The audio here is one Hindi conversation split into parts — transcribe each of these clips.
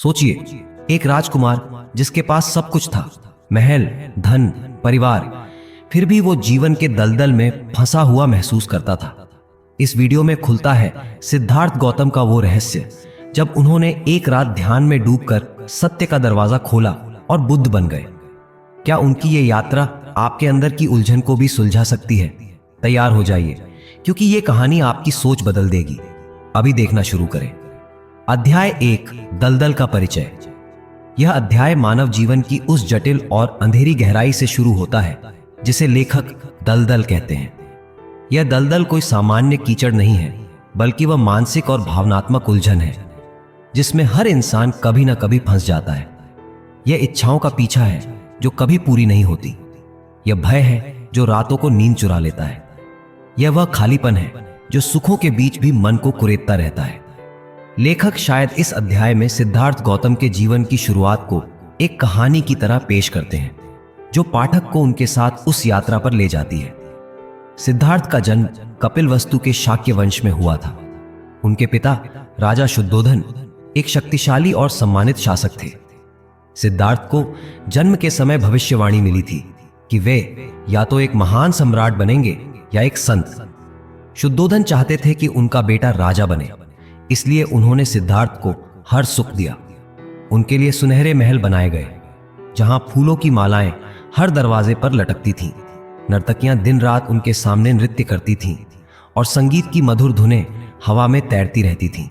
सोचिए, एक राजकुमार जिसके पास सब कुछ था, महल, धन, परिवार, फिर भी वो जीवन के दलदल में फंसा हुआ महसूस करता था। इस वीडियो में खुलता है सिद्धार्थ गौतम का वो रहस्य जब उन्होंने एक रात ध्यान में डूबकर सत्य का दरवाजा खोला और बुद्ध बन गए। क्या उनकी ये यात्रा आपके अंदर की उलझन को भी सुलझा सकती है? तैयार हो जाइए, क्योंकि ये कहानी आपकी सोच बदल देगी। अभी देखना शुरू करें। अध्याय 1, दलदल का परिचय। यह अध्याय मानव जीवन की उस जटिल और अंधेरी गहराई से शुरू होता है जिसे लेखक दलदल कहते हैं। यह दलदल कोई सामान्य कीचड़ नहीं है, बल्कि वह मानसिक और भावनात्मक उलझन है जिसमें हर इंसान कभी ना कभी फंस जाता है। यह इच्छाओं का पीछा है जो कभी पूरी नहीं होती। यह भय है जो रातों को नींद चुरा लेता है। यह वह खालीपन है जो सुखों के बीच भी मन को कुरेदता रहता है। लेखक शायद इस अध्याय में सिद्धार्थ गौतम के जीवन की शुरुआत को एक कहानी की तरह पेश करते हैं जो पाठक को उनके साथ उस यात्रा पर ले जाती है। सिद्धार्थ का जन्म कपिलवस्तु के शाक्य वंश में हुआ था। उनके पिता राजा शुद्धोधन एक शक्तिशाली और सम्मानित शासक थे। सिद्धार्थ को जन्म के समय भविष्यवाणी मिली थी कि वे या तो एक महान सम्राट बनेंगे या एक संत। शुद्धोधन चाहते थे कि उनका बेटा राजा बने, इसलिए उन्होंने सिद्धार्थ को हर सुख दिया। उनके लिए सुनहरे महल बनाए गए जहां फूलों की मालाएं हर दरवाजे पर लटकती थीं। नर्तकियां दिन रात उनके सामने नृत्य करती थीं और संगीत की मधुर धुनें हवा में तैरती रहती थीं।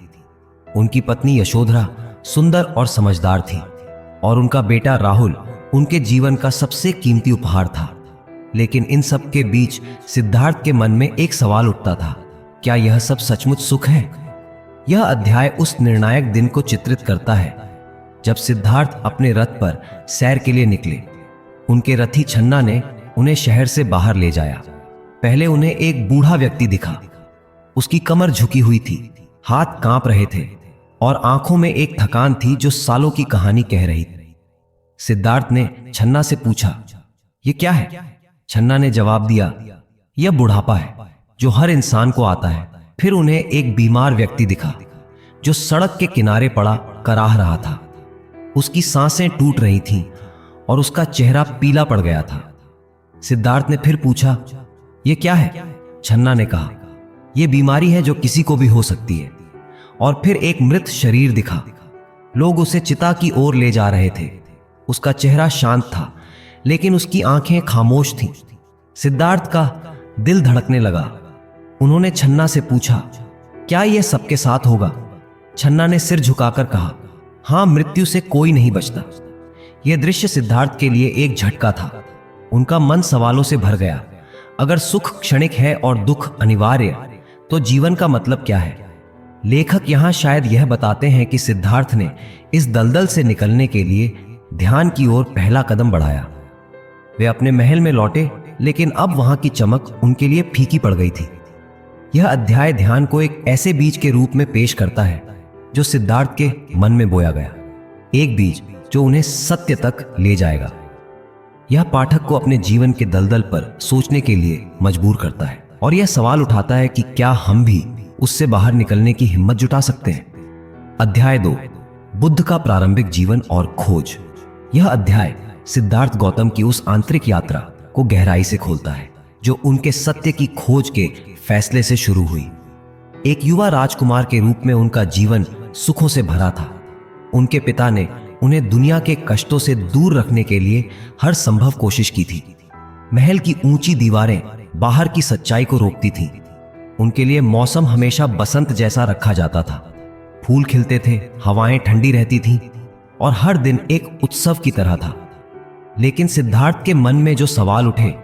उनकी पत्नी यशोधरा सुंदर और समझदार थी और उनका बेटा राहुल उनके जीवन का सबसे कीमती उपहार था। लेकिन इन सब के बीच सिद्धार्थ के मन में एक सवाल उठता था, क्या यह सब सचमुच सुख है? यह अध्याय उस निर्णायक दिन को चित्रित करता है जब सिद्धार्थ अपने रथ पर सैर के लिए निकले। उनके रथी छन्ना ने उन्हें शहर से बाहर ले जाया। पहले उन्हें एक बूढ़ा व्यक्ति दिखा। उसकी कमर झुकी हुई थी, हाथ कांप रहे थे और आंखों में एक थकान थी जो सालों की कहानी कह रही थी। सिद्धार्थ ने छन्ना से पूछा, यह क्या है? छन्ना ने जवाब दिया, यह बुढ़ापा है जो हर इंसान को आता है। फिर उन्हें एक बीमार व्यक्ति दिखा जो सड़क के किनारे पड़ा कराह रहा था। उसकी सांसें टूट रही थीं और उसका चेहरा पीला पड़ गया था। सिद्धार्थ ने फिर पूछा, यह क्या है? छन्ना ने कहा, यह बीमारी है जो किसी को भी हो सकती है। और फिर एक मृत शरीर दिखा। लोग उसे चिता की ओर ले जा रहे थे। उसका चेहरा शांत था, लेकिन उसकी आंखें खामोश थीं। सिद्धार्थ का दिल धड़कने लगा। उन्होंने छन्ना से पूछा, क्या यह सबके साथ होगा? छन्ना ने सिर झुकाकर कहा, हां, मृत्यु से कोई नहीं बचता। यह दृश्य सिद्धार्थ के लिए एक झटका था। उनका मन सवालों से भर गया। अगर सुख क्षणिक है और दुख अनिवार्य, तो जीवन का मतलब क्या है? लेखक यहां शायद यह बताते हैं कि सिद्धार्थ ने इस दलदल से निकलने के लिए ध्यान की ओर पहला कदम बढ़ाया। वे अपने महल में लौटे, लेकिन अब वहां की चमक उनके लिए फीकी पड़ गई थी। यह अध्याय ध्यान को एक ऐसे बीज के रूप में पेश करता है जो सिद्धार्थ के मन में बोया गया, एक बीज जो उन्हें सत्य तक ले जाएगा। यह पाठक को अपने जीवन के दलदल पर सोचने के लिए मजबूर करता है और यह सवाल उठाता है कि क्या हम भी उससे बाहर निकलने की हिम्मत जुटा सकते हैं। अध्याय 2, बुद्ध का प्रारंभिक जीवन और खोज। यह अध्याय सिद्धार्थ गौतम की उस आंतरिक यात्रा को गहराई से खोलता है जो उनके सत्य की खोज के फैसले से शुरू हुई। एक युवा राजकुमार के रूप में उनका जीवन सुखों से भरा था। उनके पिता ने उन्हें दुनिया के कष्टों से दूर रखने के लिए हर संभव कोशिश की थी। महल की ऊंची दीवारें बाहर की सच्चाई को रोकती थीं। उनके लिए मौसम हमेशा बसंत जैसा रखा जाता था। फूल खिलते थे, हवाएं ठंडी रहती थीं और हर दिन एक उत्सव की तरह था। लेकिन सिद्धार्थ के मन में जो सवाल उठे,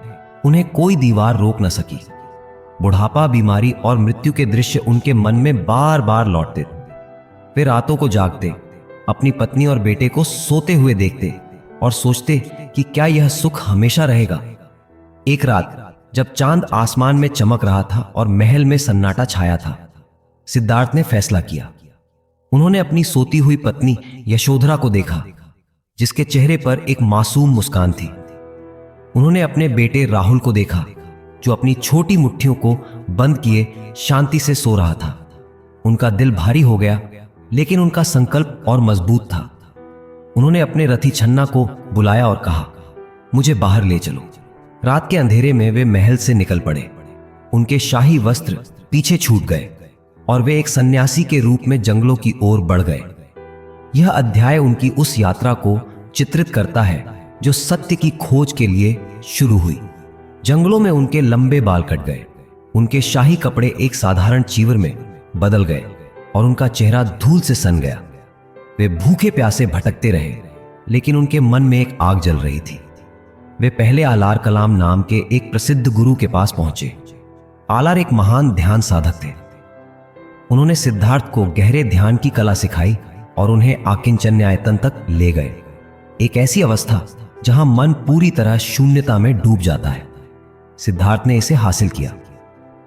उन्हें कोई दीवार रोक न सकी। बुढ़ापा, बीमारी और मृत्यु के दृश्य उनके मन में बार बार लौटते। वे रातों को जागते, अपनी पत्नी और बेटे को सोते हुए देखते और सोचते कि क्या यह सुख हमेशा रहेगा। एक रात जब चांद आसमान में चमक रहा था और महल में सन्नाटा छाया था, सिद्धार्थ ने फैसला किया। उन्होंने अपनी सोती हुई पत्नी यशोधरा को देखा, जिसके चेहरे पर एक मासूम मुस्कान थी। उन्होंने अपने बेटे राहुल को देखा, जो अपनी छोटी मुट्ठियों को बंद किए शांति से सो रहा था। उनका दिल भारी हो गया, लेकिन उनका संकल्प और मजबूत था। उन्होंने अपने रथी छन्ना को बुलाया और कहा, मुझे बाहर ले चलो। रात के अंधेरे में वे महल से निकल पड़े। उनके शाही वस्त्र पीछे छूट गए और वे एक सन्यासी के रूप में जंगलों की ओर बढ़ गए। यह अध्याय उनकी उस यात्रा को चित्रित करता है जो सत्य की खोज के लिए शुरू हुई। जंगलों में उनके लंबे बाल कट गए, उनके शाही कपड़े एक साधारण चीवर में बदल गए और उनका चेहरा धूल से सन गया। वे भूखे प्यासे भटकते रहे, लेकिन उनके मन में एक आग जल रही थी। वे पहले आलार कलाम नाम के एक प्रसिद्ध गुरु के पास पहुंचे। आलार एक महान ध्यान साधक थे। उन्होंने सिद्धार्थ को गहरे ध्यान की कला सिखाई और उन्हें आकिंचन्यायतन तक ले गए, एक ऐसी अवस्था जहां मन पूरी तरह शून्यता में डूब जाता है। सिद्धार्थ ने इसे हासिल किया।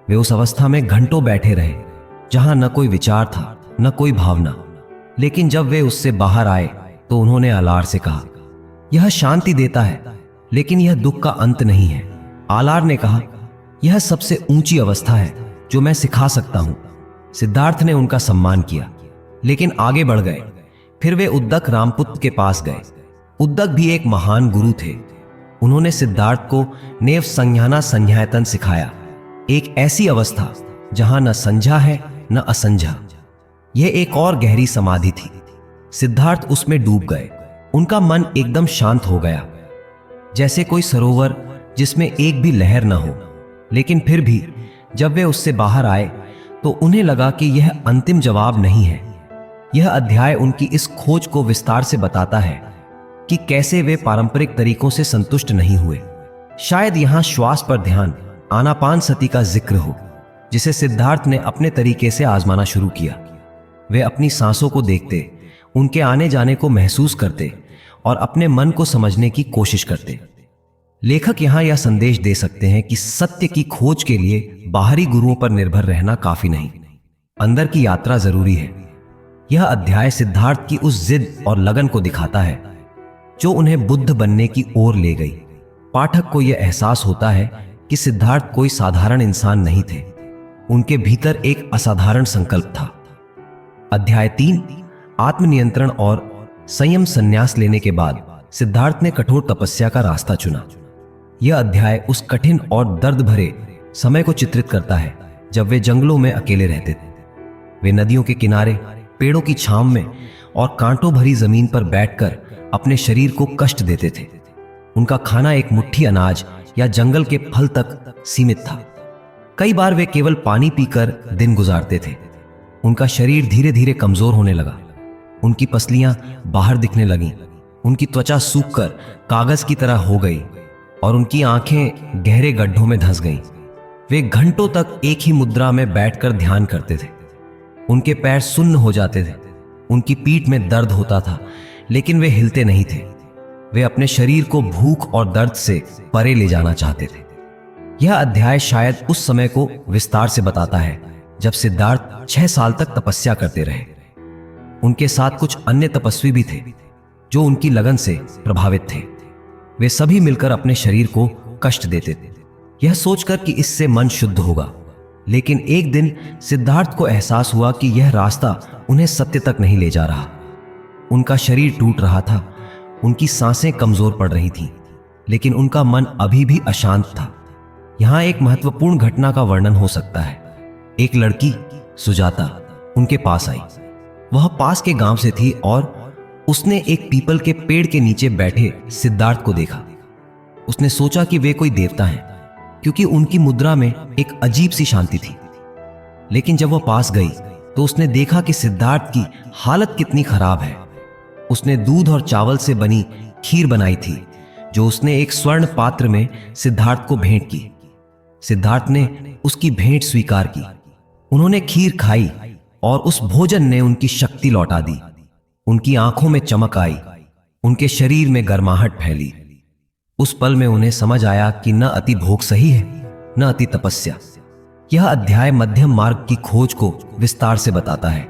वे उस अवस्था में घंटों बैठे रहे, जहां न कोई विचार था न कोई भावना। लेकिन जब वे उससे बाहर आए तो उन्होंने आलार से कहा, यह शांति देता है, लेकिन यह दुख का अंत नहीं है। आलार ने कहा, यह सबसे ऊंची अवस्था है जो मैं सिखा सकता हूं। सिद्धार्थ ने उनका सम्मान किया, लेकिन आगे बढ़ गए। फिर वे उद्दक रामपुत्र के पास गए। उद्दक भी एक महान गुरु थे। उन्होंने सिद्धार्थ को नेव संज्ञाना संज्ञायतन सिखाया, एक ऐसी अवस्था जहां न संज्ञा है न असंज्ञा। यह एक और गहरी समाधि थी। सिद्धार्थ उसमें डूब गए। उनका मन एकदम शांत हो गया, जैसे कोई सरोवर जिसमें एक भी लहर न हो। लेकिन फिर भी जब वे उससे बाहर आए तो उन्हें लगा कि यह अंतिम जवाब नहीं है। यह अध्याय उनकी इस खोज को विस्तार से बताता है कि कैसे वे पारंपरिक तरीकों से संतुष्ट नहीं हुए। शायद यहां श्वास पर ध्यान, आनापानसति का जिक्र हो, जिसे सिद्धार्थ ने अपने तरीके से आजमाना शुरू किया। वे अपनी सांसों को देखते, उनके आने जाने को महसूस करते और अपने मन को समझने की कोशिश करते। लेखक यहां यह संदेश दे सकते हैं कि सत्य की खोज के लिए बाहरी गुरुओं पर निर्भर रहना काफी नहीं, अंदर की यात्रा जरूरी है। यह अध्याय सिद्धार्थ की उस जिद और लगन को दिखाता है जो उन्हें बुद्ध बनने की ओर ले गई। पाठक को यह एहसास होता है कि सिद्धार्थ कोई साधारण इंसान नहीं थे, उनके भीतर एक असाधारण संकल्प था। अध्याय 3, आत्मनियंत्रण और संयम। संन्यास लेने के बाद सिद्धार्थ ने कठोर तपस्या का रास्ता चुना। यह अध्याय उस कठिन और दर्द भरे समय को चित्रित करता है जब वे जंगलों में अकेले रहते थे। वे नदियों के किनारे, पेड़ों की छांव में और कांटों भरी जमीन पर बैठकर अपने शरीर को कष्ट देते थे। उनका खाना एक मुट्ठी अनाज या जंगल के फल तक सीमित था। कई बार वे केवल पानी पीकर दिन गुजारते थे। उनका शरीर धीरे धीरे कमजोर होने लगा। उनकी पसलियां बाहर दिखने लगीं। उनकी त्वचा सूखकर कागज की तरह हो गई और उनकी आंखें गहरे गड्ढों में धंस गईं। वे घंटों तक एक ही मुद्रा में बैठकर ध्यान करते थे। उनके पैर सुन्न हो जाते थे। उनकी पीठ में दर्द होता था, लेकिन वे हिलते नहीं थे। वे अपने शरीर को भूख और दर्द से परे ले जाना चाहते थे। यह अध्याय शायद उस समय को विस्तार से बताता है जब सिद्धार्थ 6 साल तक तपस्या करते रहे। उनके साथ कुछ अन्य तपस्वी भी थे जो उनकी लगन से प्रभावित थे। वे सभी मिलकर अपने शरीर को कष्ट देते थे, यह सोचकर कि इससे मन शुद्ध होगा। लेकिन एक दिन सिद्धार्थ को एहसास हुआ कि यह रास्ता उन्हें सत्य तक नहीं ले जा रहा। उनका शरीर टूट रहा था, उनकी सांसें कमजोर पड़ रही थीं, लेकिन उनका मन अभी भी अशांत था। यहां एक महत्वपूर्ण घटना का वर्णन हो सकता है। एक लड़की, सुजाता, उनके पास आई। वह पास के गांव से थी और उसने एक पीपल के पेड़ के नीचे बैठे सिद्धार्थ को देखा। उसने सोचा कि वे कोई देवता हैं, क्योंकि उनकी मुद्रा में एक अजीब सी शांति थी। लेकिन जब वह पास गई तो उसने देखा कि सिद्धार्थ की हालत कितनी खराब है। उसने दूध और चावल से बनी खीर बनाई थी, जो उसने एक स्वर्ण पात्र में सिद्धार्थ को भेंट की। सिद्धार्थ ने उसकी भेंट स्वीकार की। उन्होंने खीर खाई और उस भोजन ने उनकी शक्ति लौटा दी। उनकी आंखों में चमक आई, उनके शरीर में गर्माहट फैली। उस पल में उन्हें समझ आया कि न अति भोग सही है, न अति तपस्या। यह अध्याय मध्यम मार्ग की खोज को विस्तार से बताता है,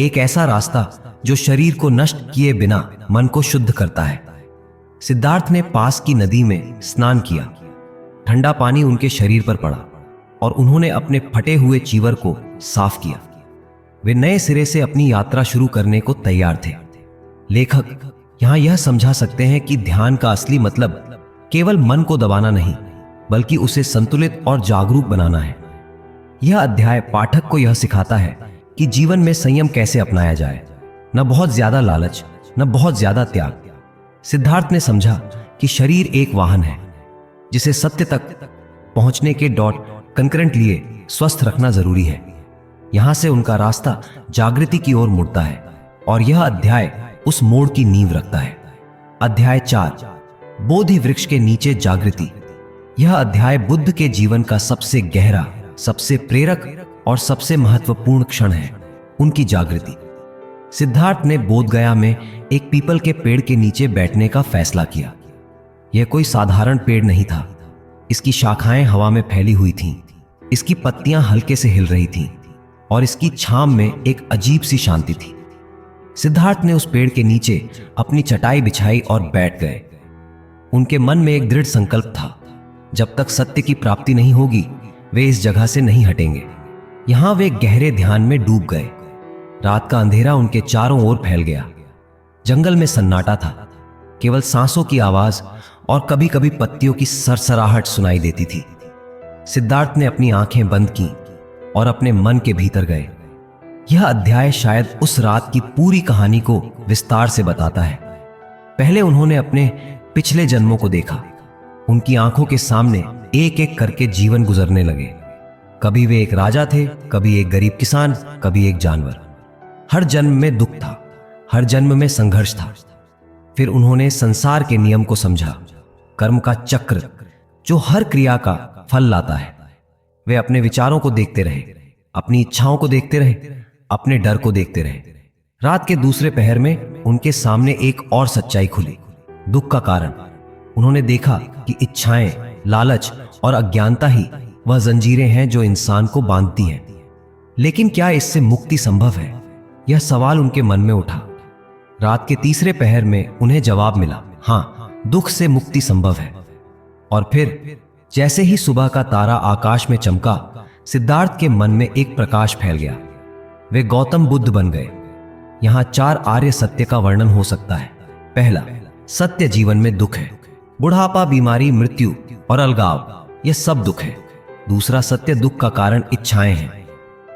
एक ऐसा रास्ता जो शरीर को नष्ट किए बिना मन को शुद्ध करता है। सिद्धार्थ ने पास की नदी में स्नान किया। ठंडा पानी उनके शरीर पर पड़ा और उन्होंने अपने फटे हुए चीवर को साफ किया। वे नए सिरे से अपनी यात्रा शुरू करने को तैयार थे। लेखक यहां यह समझा सकते हैं कि ध्यान का असली मतलब केवल मन को दबाना नहीं, बल्कि उसे संतुलित और जागरूक बनाना है। यह अध्याय पाठक को यह सिखाता है कि जीवन में संयम कैसे अपनाया जाए, न बहुत ज्यादा लालच, न बहुत ज्यादा त्याग। सिद्धार्थ ने समझा कि शरीर एक वाहन है जिसे सत्य तक पहुंचने के कंकरेंट लिए स्वस्थ रखना जरूरी है। यहां से उनका रास्ता जागृति की ओर मुड़ता है और यह अध्याय उस मोड़ की नींव रखता है। अध्याय 4, बोधि वृक्ष के नीचे जागृति। यह अध्याय बुद्ध के जीवन का सबसे गहरा, सबसे प्रेरक और सबसे महत्वपूर्ण क्षण है, उनकी जागृति। सिद्धार्थ ने बोधगया में एक पीपल के पेड़ के नीचे बैठने का फैसला किया। यह कोई साधारण पेड़ नहीं था। इसकी शाखाएं हवा में फैली हुई थीं, इसकी पत्तियां हल्के से हिल रही थीं और इसकी छांव में एक अजीब सी शांति थी। सिद्धार्थ ने उस पेड़ के नीचे अपनी चटाई बिछाई और बैठ गए। उनके मन में एक दृढ़ संकल्प था, जब तक सत्य की प्राप्ति नहीं होगी वे इस जगह से नहीं हटेंगे। यहां वे गहरे ध्यान में डूब गए। रात का अंधेरा उनके चारों ओर फैल गया। जंगल में सन्नाटा था, केवल सांसों की आवाज और कभी कभी पत्तियों की सरसराहट सुनाई देती थी। सिद्धार्थ ने अपनी आंखें बंद की और अपने मन के भीतर गए। यह अध्याय शायद उस रात की पूरी कहानी को विस्तार से बताता है। पहले उन्होंने अपने पिछले जन्मों को देखा। उनकी आंखों के सामने एक एक करके जीवन गुजरने लगे। कभी वे एक राजा थे, कभी एक गरीब किसान, कभी एक जानवर। हर जन्म में दुख था, हर जन्म में संघर्ष था। फिर उन्होंने संसार के नियम को समझा, कर्म का चक्र जो हर क्रिया का फल लाता है। वे अपने विचारों को देखते रहे, अपनी इच्छाओं को देखते रहे, अपने डर को देखते रहे। रात के दूसरे पहर में उनके सामने एक और सच्चाई खुली, दुख का कारण। उन्होंने देखा कि इच्छाएं, लालच और अज्ञानता ही वह जंजीरें हैं जो इंसान को बांधती हैं। लेकिन क्या इससे मुक्ति संभव है? यह सवाल उनके मन में उठा। रात के तीसरे पहर में उन्हें जवाब मिला, हां, दुख से मुक्ति संभव है। और फिर जैसे ही सुबह का तारा आकाश में चमका, सिद्धार्थ के मन में एक प्रकाश फैल गया। वे गौतम बुद्ध बन गए। यहां 4 आर्य सत्य का वर्णन हो सकता है। पहला, सत्य जीवन में दुख है। बुढ़ापा, बीमारी, मृत्यु और अलगाव, यह सब दुख है। दूसरा सत्य, दुख का कारण इच्छाएं हैं।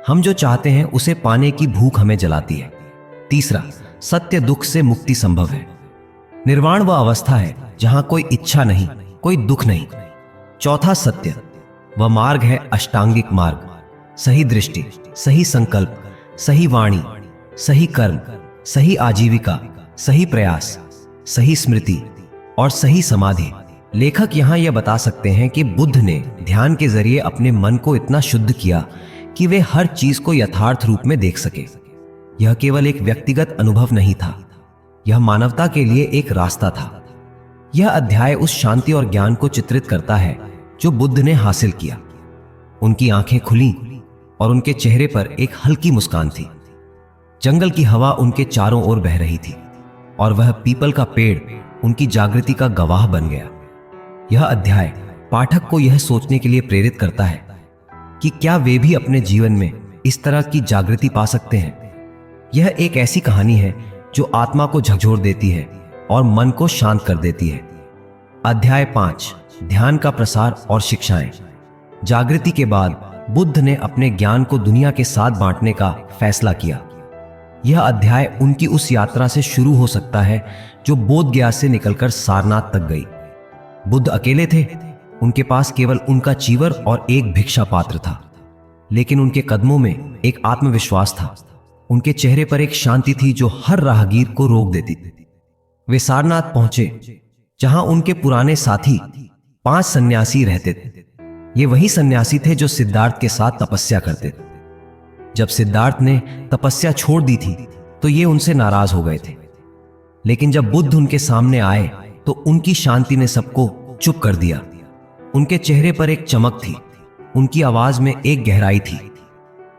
हम जो चाहते हैं उसे पाने की भूख हमें जलाती है। तीसरा सत्य, दुख से मुक्ति संभव है। निर्वाण वह अवस्था है जहां कोई इच्छा नहीं, कोई दुख नहीं। चौथा सत्य, वह मार्ग है अष्टांगिक मार्ग। सही दृष्टि, सही संकल्प, सही वाणी, सही कर्म, सही आजीविका, सही प्रयास, सही स्मृति और सही समाधि। लेखक यहां यह बता सकते हैं कि बुद्ध ने ध्यान के जरिए अपने मन को इतना शुद्ध किया कि वे हर चीज को यथार्थ रूप में देख सके। यह केवल एक व्यक्तिगत अनुभव नहीं था, यह मानवता के लिए एक रास्ता था। यह अध्याय उस शांति और ज्ञान को चित्रित करता है जो बुद्ध ने हासिल किया। उनकी आंखें खुलीं और उनके चेहरे पर एक हल्की मुस्कान थी। जंगल की हवा उनके चारों ओर बह रही थी और वह पीपल का पेड़ उनकी जागृति का गवाह बन गया। यह अध्याय पाठक को यह सोचने के लिए प्रेरित करता है कि क्या वे भी अपने जीवन में इस तरह की जागृति पा सकते हैं। यह एक ऐसी कहानी है जो आत्मा को झकझोर देती है और मन को शांत कर देती है। अध्याय 5, ध्यान का प्रसार और शिक्षाएं। जागृति के बाद बुद्ध ने अपने ज्ञान को दुनिया के साथ बांटने का फैसला किया। यह अध्याय उनकी उस यात्रा से शुरू हो सकता है जो बोधगया से निकलकर सारनाथ तक गई। बुद्ध अकेले थे, उनके पास केवल उनका चीवर और एक भिक्षा पात्र था, लेकिन उनके कदमों में एक आत्मविश्वास था। उनके चेहरे पर एक शांति थी जो हर राहगीर को रोक देती थी। वे सारनाथ पहुंचे जहां उनके पुराने साथी 5 सन्यासी रहते थे। ये वही सन्यासी थे जो सिद्धार्थ के साथ तपस्या करते थे। जब सिद्धार्थ ने तपस्या छोड़ दी थी तो ये उनसे नाराज हो गए थे, लेकिन जब बुद्ध उनके सामने आए तो उनकी शांति ने सबको चुप कर दिया। उनके चेहरे पर एक चमक थी, उनकी आवाज में एक गहराई थी।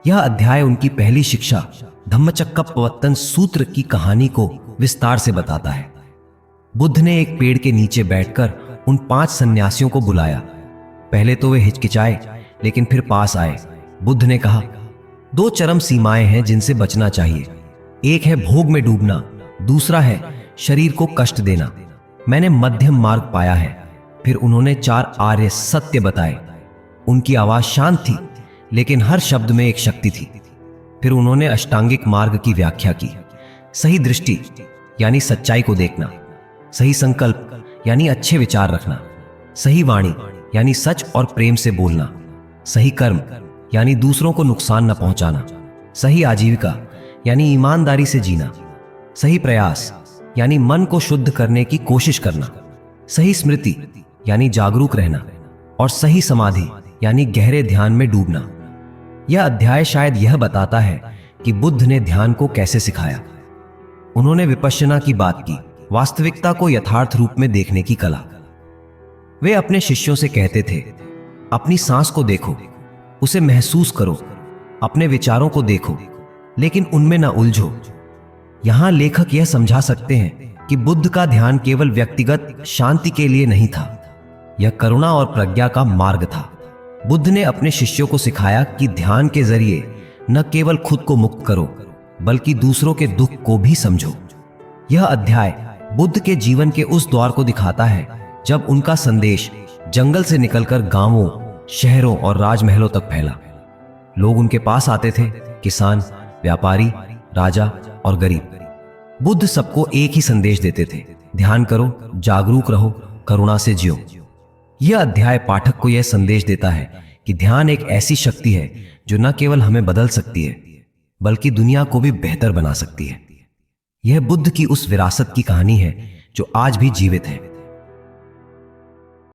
यह अध्याय उनकी पहली शिक्षा धम्मचक्कपवत्तन सूत्र की कहानी को विस्तार से बताता है। बुद्ध ने एक पेड़ के नीचे बैठकर उन 5 सन्यासियों को बुलाया। पहले तो वे हिचकिचाए, लेकिन फिर पास आए। बुद्ध ने कहा, 2 चरम सीमाएं हैं जिनसे बचना चाहिए। एक है भोग में डूबना, दूसरा है शरीर को कष्ट देना। मैंने मध्यम मार्ग पाया है। फिर उन्होंने 4 आर्य सत्य बताए। उनकी आवाज शांत थी, लेकिन हर शब्द में एक शक्ति थी। फिर उन्होंने अष्टांगिक मार्ग की व्याख्या की। सही दृष्टि यानी सच्चाई को देखना, सही संकल्प यानी अच्छे विचार रखना, सही वाणी यानी सच और प्रेम से बोलना, सही कर्म यानी दूसरों को नुकसान न पहुंचाना, सही आजीविका यानी ईमानदारी से जीना, सही प्रयास यानी मन को शुद्ध करने की कोशिश करना, सही स्मृति यानी जागरूक रहना, और सही समाधि यानी गहरे ध्यान में डूबना। यह अध्याय शायद यह बताता है कि बुद्ध ने ध्यान को कैसे सिखाया। उन्होंने विपश्यना की बात की, वास्तविकता को यथार्थ रूप में देखने की कला। वे अपने शिष्यों से कहते थे, अपनी सांस को देखो, उसे महसूस करो, अपने विचारों को देखो, लेकिन उनमें न उलझो। यहां लेखक यह समझा सकते हैं कि बुद्ध का ध्यान केवल व्यक्तिगत शांति के लिए नहीं था, यह करुणा और प्रज्ञा का मार्ग था। बुद्ध ने अपने शिष्यों को सिखाया कि ध्यान के जरिए न केवल खुद को मुक्त करो, बल्कि दूसरों के दुख को भी समझो। यह अध्याय बुद्ध के जीवन के उस दौर को दिखाता है जब उनका संदेश जंगल से निकलकर गांवों, शहरों और राजमहलों तक फैला। लोग उनके पास आते थे, किसान, व्यापारी, राजा और गरीब। बुद्ध सबको एक ही संदेश देते थे, ध्यान करो, जागरूक रहो, करुणा से जियो। यह अध्याय पाठक को यह संदेश देता है कि ध्यान एक ऐसी शक्ति है जो न केवल हमें बदल सकती है, बल्कि दुनिया को भी बेहतर बना सकती है। यह बुद्ध की उस विरासत की कहानी है जो आज भी जीवित है।